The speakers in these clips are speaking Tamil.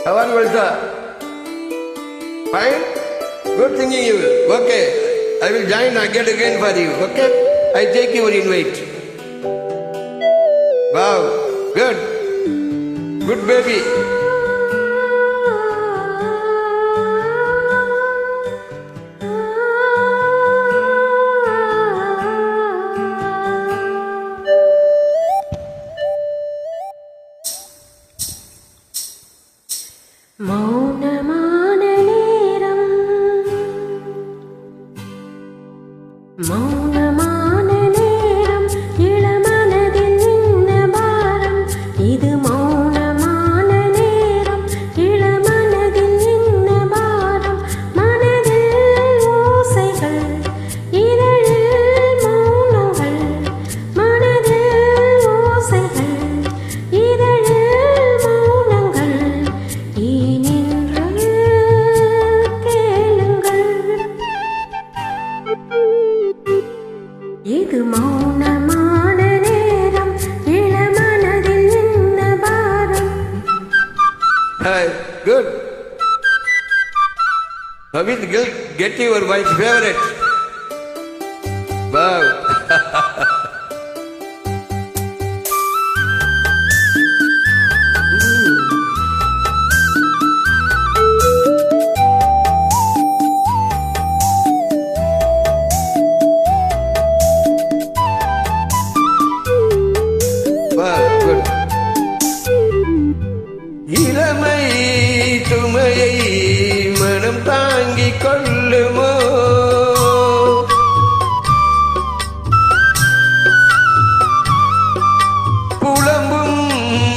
How are you, Elsa? Fine? Good thinking you. Okay. I will join again for you. Okay? I take your invite. Wow. Good. Good baby. மௌனமான நேரம் மௌனமான நேரம் இளமனதில் நின்ன பாரம் இது மௌனமான நேரம் இளமனதில் நின்ன பாரம் மனதில் ஓசைகள் இதழில் மௌனங்கள் மனதில் ஓசைகள் இதழில் மௌனங்கள் இது மௌனமான நேரம் இளமனதில் நின்ன பாரம். Hi, good. How will get your wife's favorite? Wow. இளமை துமையை மனம் தாங்கிக் கொள்ளுமோ புலம்பும்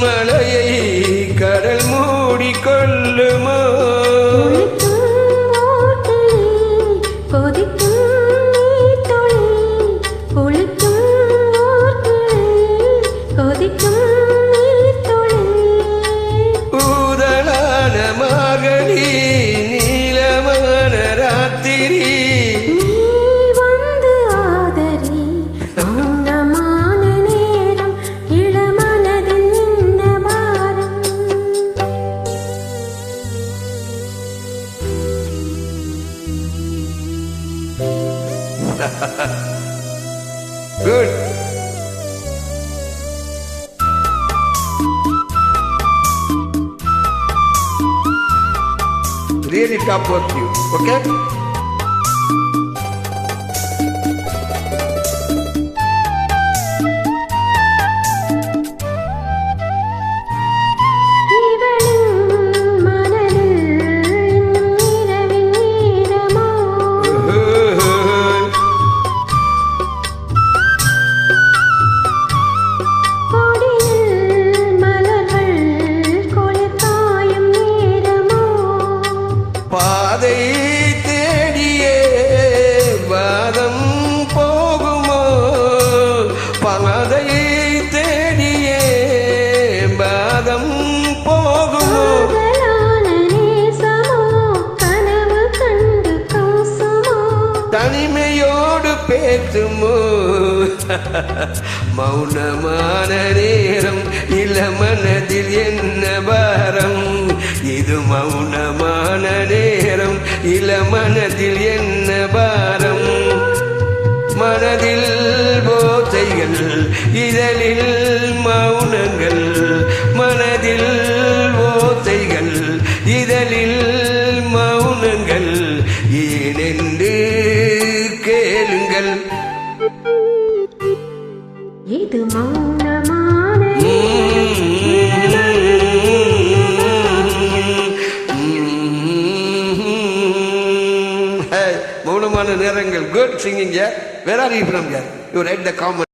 மலையை கடல் மூடிக்கொள்ளுமோ Good. Really top work you, okay? பாதை தேடியே வாதம் போகுமோ பாதை தேடியே வாதம் போகுமோ தனிமையோடு பேசுமோ மௌனமான நேரம் இளமனதில் என்ன பாரம் இது மௌனமான நேரம் இளமனதில் என்ன பாரம் மனதில் போதைகள் இதழில் மௌனங்கள் மனதில் போதைகள் இதழில் மௌனங்கள் ஏனென்று கேளுங்கள் இது மௌனமான மௌனமான நேரங்கள். Good singing, yeah. Where are you from, yeah? You read the comment.